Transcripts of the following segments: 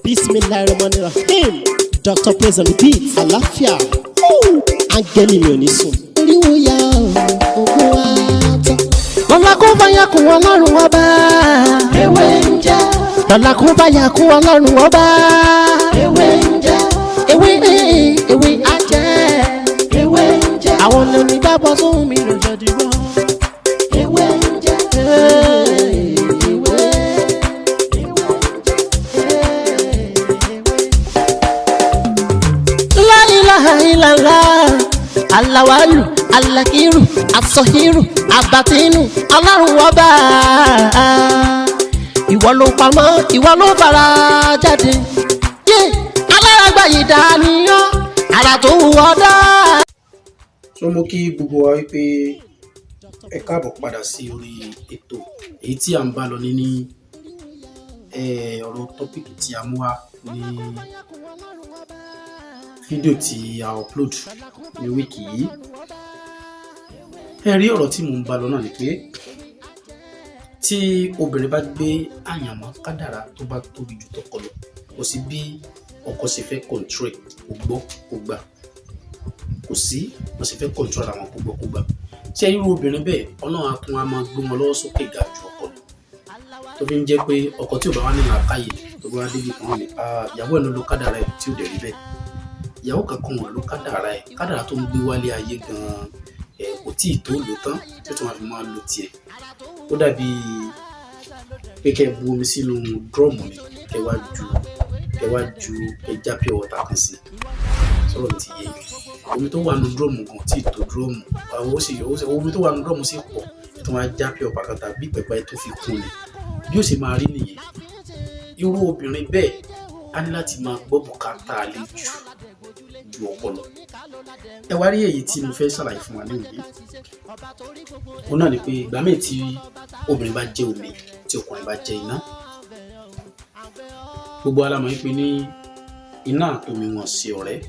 Bismillahirrahmanirrahim. Dr. Praise and Repeat. Àlàáfíà. Áńgẹ́lì mi ò ní sùn. Oríwo ya ògùn wa tán. Lọ́la kó bá yà kún Ọlọ́run ọba. Ewé ń jẹ́. Lọ́la kó bá yà kún Ọlọ́run ọba. Ewé ń jẹ́. Ewé á jẹ́. Ewé ń jẹ́. Àwọn lóní dábọ̀ sóhun mi lọ́jọ́ dìbò. Ewé ń jẹ́. Alawalu, alakiru, asohiru, abatinu, Ọlọ́run ọba. Ìwọ ló pamọ́, ìwọ ló fara jáde. Aláràgbà yìí dàníyàn, ara tó wù ọ́ dá. So mo kí gbogbo wa wípé ẹ káàbọ̀ padà sí orí ètò èyí tí à ń bá lọ ní ọ̀rọ̀ tọ́pìkì tí a mú wá ní fídíò tí a upload ní wíìkì yìí. Ẹ rí ọ̀rọ̀ tí mò ń bá lọ náà ni pé tí obìnrin bá gbé àyànmọ́ kádàrá tó bá tóbi jù tọkọ lọ, kò sí bí ọkọ ṣe fẹ́ control kò gbọ́ kò gbà, kò sí wọ́n ṣe fẹ́ control àwọn kò gbọ́ kò gbà. Ṣé irú obìnrin bẹ́ẹ̀ Ọlọ́run á tún á máa gbé wọn lọ́wọ́ sókè ga ju ọkọ lọ, tó fi ń jẹ́ pé ọkọ tí ò bá wá nínú àkáyè tó bá wá débi kan ní ìyàwó ẹ̀ ló lo kádàrá ẹ̀ tí ò dẹ̀ rí bẹ́ẹ̀. Ìyàwó kankan wọn ló kádàrá ẹ̀, kádàrá tó ń gbé wálé ayé gan-an kò tí ì tó lò tán tí tó máa fi máa lo tiẹ̀. Ó dàbí pé kẹ́ bu omi sínú drum ni kẹ́ wá ju ẹja pure water kan sí, sọ̀rọ̀ mi ti yé omi tó wà nínú drum gan tí ì tó drum omi tó wà nínú drum sì pọ̀ tó máa já pure water kan tàbí pẹ̀pẹ́ tó fi kún ni bí ó sì máa rí nìyẹn. Irú obìnrin bẹ́ẹ̀ á ní láti máa gbọ́ bùkátà àlejò ju ọpọlọ. Ẹ wá rí èyí tí mo fẹ́ ṣàlàyé fún wa ní òní. Òun náà ni pé ìgbà míì tí obìnrin bá jẹ́ omi tí ọkùnrin bá jẹ́ iná. Gbogbo wa la mọ̀ pé ní iná àtomi wọn ṣe ọ̀rẹ́.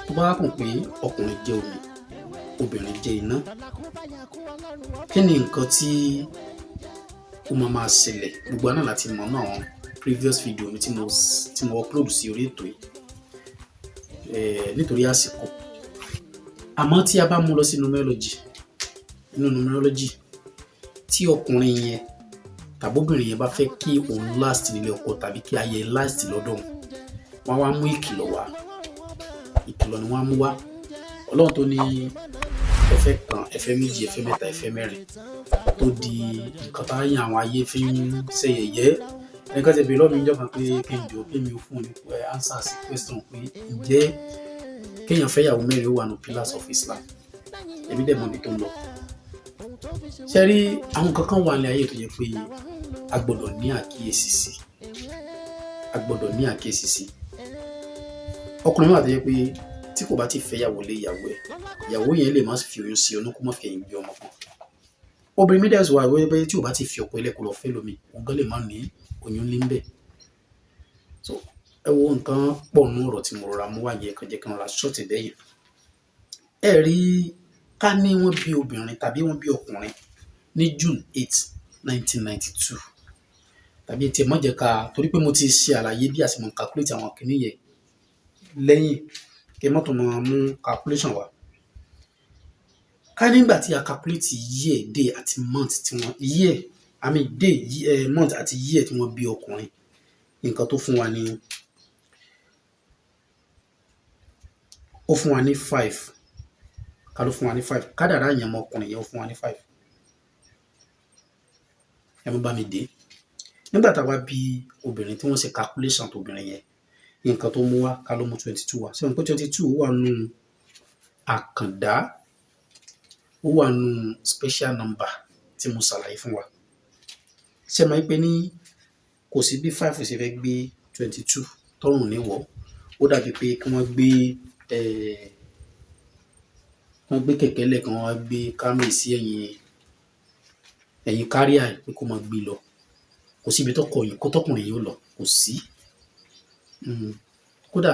Tó bá kàn pé ọkùnrin jẹ́ omi, obìnrin jẹ́ iná. Kí ni nǹkan tí ó máa ṣẹlẹ̀? Gbogbo wa náà láti mọ̀ náà àwọn previous video mi tí mo upload sí orí ètò yìí. Nítorí àsìkò. Àmọ́ tí a bá mú lọ sí numerology tí ọkùnrin yẹn tàbí obìnrin yẹn bá fẹ́ kí òun last nílé ọkọ tàbí kí ayé last lọ́dọ̀ wọn wá mú ìkìlọ̀ wá. Ìkìlọ̀ ni wọ́n á mú wá. Ọlọ́run tó ní ẹ̀fẹ́ kan, ẹ̀fẹ́ méjì, ẹ̀fẹ́ mẹ́ta, ẹ̀fẹ́ mẹ́rin tó di nǹkan tá yàn àwọn ayé fi ń ṣe yẹ̀yẹ́. Ẹnìkan ti bèèrè lọ́wọ́ mi níjọ́ kan pé kí n jọ pé mi ò fún ní answer sí question pé ǹjẹ́ kéèyàn fẹ́ ìyàwó mẹ́rin ó wà ní pillars of Islam. Èmi dẹ̀ mọ̀ ibi tó ń lọ. Ṣé rí àwọn kankan wà ní ayé tó yẹ pé a gbọ́dọ̀ ní àkíyèsí sí. Ọkùnrin wà tó yẹ pé tí kò bá ti fẹ́ ìyàwó lé ìyàwó ẹ̀, ìyàwó yẹn lè má fi oyún sí ọ̀nà kó má fi ẹ̀yìn bí ọmọ kan. Obìnrin mi dẹ̀ sọ wà wípé tí ò bá ti fi ọkọ ilẹ̀ kó lọ fẹ́ lómi, òun gan lè má ní oyún lé ń bẹ̀. So ẹ wo nǹkan pọ̀ nínú ọ̀rọ̀ tí mo rọra mú wá yẹ kan jẹ́ kí n ra ṣọ́ọ̀tì bẹ́yẹn. Ẹ rí ká ní wọ́n bí obìnrin tàbí wọ́n bí ọkùnrin ní June 8, 1992 tàbí tí ẹ mọ̀ jẹ́ ká torí pé mo ti ṣe àlàyé bí a ṣe mọ̀ calculate àwọn kìíní yẹn lẹ́yìn kí mọ́tò máa mú calculation wá. Ká nígbà tí a calculate year, day àti month tí wọ́n month àti year tí wọ́n bí ọkùnrin, nǹkan tó fún wa ní ó fún wa ní 5. Ká ló fún wa ní 5. Kádàrá àyànmọ́ ọkùnrin yẹn ó fún wa ní 5. Ẹ mú bá mi dé. Nígbà tá a wá bí obìnrin tí wọ́n ṣe calculation tó obìnrin yẹn, nǹkan tó mú wá ká ló mú 22 wá. Ṣé wọn pé 22 wà nù àkàndá, ó wà nù special number tí mo ṣàlàyé fún wa. Ṣé máa ń pè ní kò sí bí 5 ṣe fẹ́ gbé 22 tọrùn níwọ̀. Ó dàbí pé kí wọ́n gbé kẹ̀kẹ́ lẹ̀ kan, wọ́n gbé kámẹ́ sí ẹ̀yìn káríà pé kó máa gbé lọ. Kò sí ibi tọkùnrin yóò lọ, kò sí. Kódà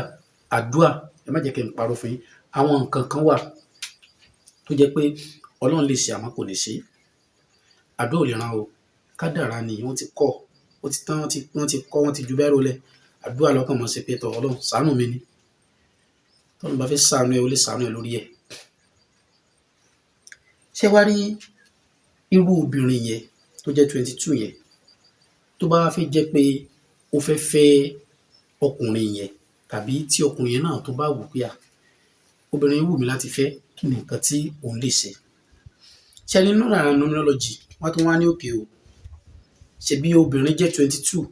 àdúà, ẹ má jẹ́ kí n parọ́ fún yín, àwọn nǹkan kan wà tó jẹ́ pé Ọlọ́run lè ṣe àmọ́ kò lè ṣe. Àdúà ò lè ràn o. Kádàrá ni wọ́n ti kọ́, ó ti tán, wọ́n ti kọ́, wọ́n ti ju bẹ́ẹ̀ rólẹ̀. àdúrà lọ́kàn mọ́ sí pé tọ́ Ọlọ́run ṣàánú mi ni tọ́lọ́run bá fẹ́ ṣàánú ẹ ó lè ṣàánú ẹ lórí ẹ̀. ṣé wá rí irú obìnrin yẹn tó jẹ́ 22 yẹn tó bá fẹ́ jẹ́ pé ó fẹ́ fẹ́ ọkùnrin yẹn tàbí tí ọkùnrin yẹn náà tó bá wù pé obìnrin yẹn wù mí láti fẹ́ kí ni nǹkan tí òun lè ṣe. ṣe ní nínú àwọn numerology wọ́n tún wá ní òkè o ṣe bí obìnrin jẹ́ 22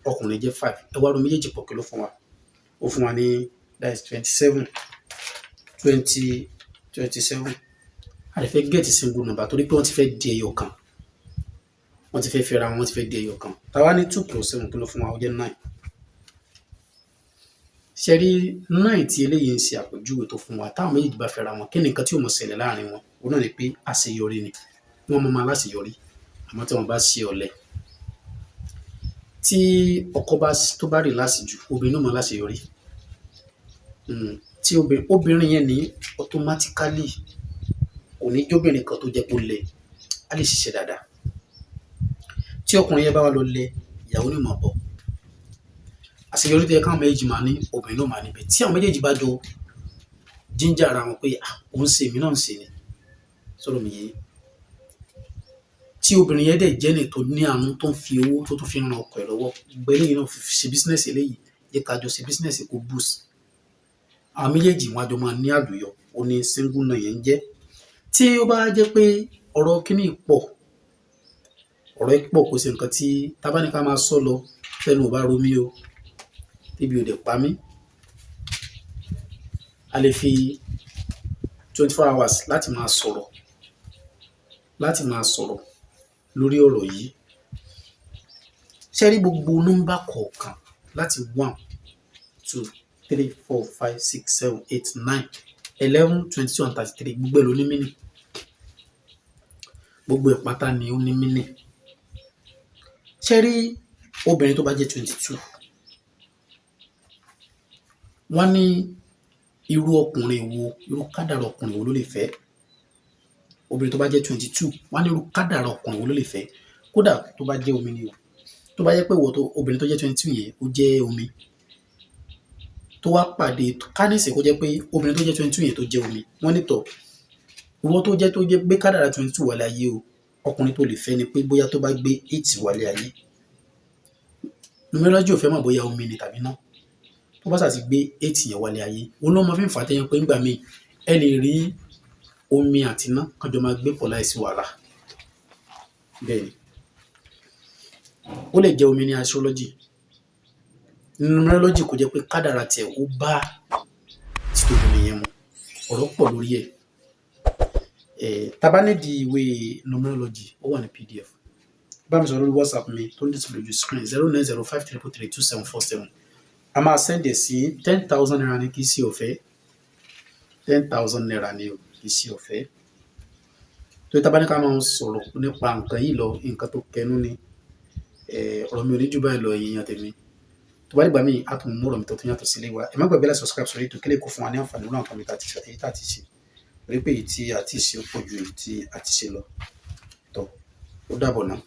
ọkùnrin jẹ́ 5 ẹ wá ro méjèèjì pọ̀ kí ló fún wa ó fún wa ní that is 27 a lè fẹ́ get single number torí pé wọ́n ti fẹ́ di ẹyọ kan wọ́n ti fẹ́ fẹ́ra wọn ti fẹ́ di ẹyọ kan tàwa ní 2 plus 7 kí ló fún wa ó jẹ́ 9. ṣe rí 9 tí eléyìí ń ṣe àpèjúwe tó fún wa táwọn méjèèjì bá fẹ́ra wọn kí ni nǹkan tí ó mọ̀ ṣẹlẹ̀ láàrin wọn òun náà ni pé àṣeyọrí ni wọ́n mọ̀ máa láṣeyọrí àmọ́ tí wọ́n bá ṣe ọ̀lẹ tí ọkọ tó bá rí láṣejù obìnrin náà mọ̀ láṣeyọrí tí obìnrin yẹn ní automatically kò ní jóbìnrin kan tó jẹ́ kó lẹ á lè ṣiṣẹ́ dáadáa tí ọkùnrin yẹn bá wà lọ lẹ ìyàwó ní mọ̀ bọ̀ àṣeyọrí tó yẹ káwọn méjèèjì máa ní obìnrin náà máa níbẹ̀ tí àwọn méjèèjì bá jọ jíjà ara wọn pé òun ṣe èmi náà ń ṣe ni sọ̀rọ̀ mi yé tí obìnrin yẹn dẹ̀ jẹ́ ní tó ní àánú tó ń fi owó tó tún fi ran ọkọ ẹ̀ lọ́wọ́ gbẹ eléyìí náà ṣe bísínẹ́sì eléyìí jẹ́ ká jọ ṣe bísínẹ́sì kó boost àwọn méjèèjì wọn àjọ máa ní àlùyọ ó ní single náà yẹn ń jẹ́ tí ó bá jẹ́ pé ọ̀rọ̀ kíní pọ̀ ọ̀rọ̀ pọ̀ kò sí nǹkan tí tábánikà máa sọ lọ fẹ́nu ò bá romí o tíbi ò dẹ̀ pa mí a lè fi 24 hours láti máa sọ̀rọ̀ lórí ọ̀rọ̀ yìí ṣe rí gbogbo nọ́mbà kọ̀ọ̀kan láti 1 2 3 4 5 6 7 8 9 11 22 and 33 gbogbo ẹ̀ ló ní mínì gbogbo ẹ̀ pátá ni ó ní mínì ṣe rí obìnrin tó bá jẹ́ 22 wọ́n ní irú kádàrá ọkùnrin wo ló lè fẹ́ obìnrin tó bá jẹ́ 22 wọ́n ní irú kádàrá ọkùnrin wo ló lè fẹ́ kódà tó bá jẹ́ omi ni o tó bá jẹ́ pé obìnrin tó jẹ́ 22 yẹn ó jẹ́ omi tó wá pàdé kánìsì kó jẹ́ pé obìnrin tó jẹ́ 22 yẹn tó jẹ́ omi wọ́n ní tọ̀ ìwọ tó jẹ́ gbé kádàrá 22 wálé ayé o ọkùnrin tó lè fẹ́ ni pé bóyá tó bá gbé 8 wálé ayé numerology ò fẹ́ mọ̀ bóyá omi ni tàbí náà tó bá sàti gbé 8 yẹn wálé ayé òun ló máa fi ń fà á tẹ́yìn pé ńgbà míì ẹ lè rí omi àti iná kájọ máa gbé pọ̀ láìsí wàhálà bẹ́ẹ̀ ni ó lè jẹ́ omi ní astrology numerology kò jẹ́ pé kádàrá tiẹ̀ ó bá títòbìnrin yẹn mu ọ̀rọ̀ pọ̀ lórí ẹ̀ tábà nídìí ìwé numerology ó wà ní PDF bá mi sọ lórí WhatsApp mi tó ń display lójú screen 09053332747 a máa send ẹ̀ sí 10,000 naira ní kì í sí ọ̀fẹ́ 10,000 naira ní kì í sí ọ̀fẹ́ tó tábà ní ká máa sọ̀rọ̀ nípa nǹkan yìí lọ nǹkan tó kẹnu ni ọ̀rọ̀ mi ò ní jù báyìí lọ èèyàn tèmi tó bá dìgbà míì á tún mú ọ̀rọ̀ mi tó tún yàtọ̀ sílé wa ẹ má gbàgbé láti subscribe sórí ètò kílẹ̀ kó fún wa ní àǹfààní náà kan mi tàti ṣe àtẹ̀yí tàti ṣe rí pé èyí tí a ti ṣe ó pọ̀ ju èyí tí a ti ṣe lọ tó ó dàbọ̀ náà.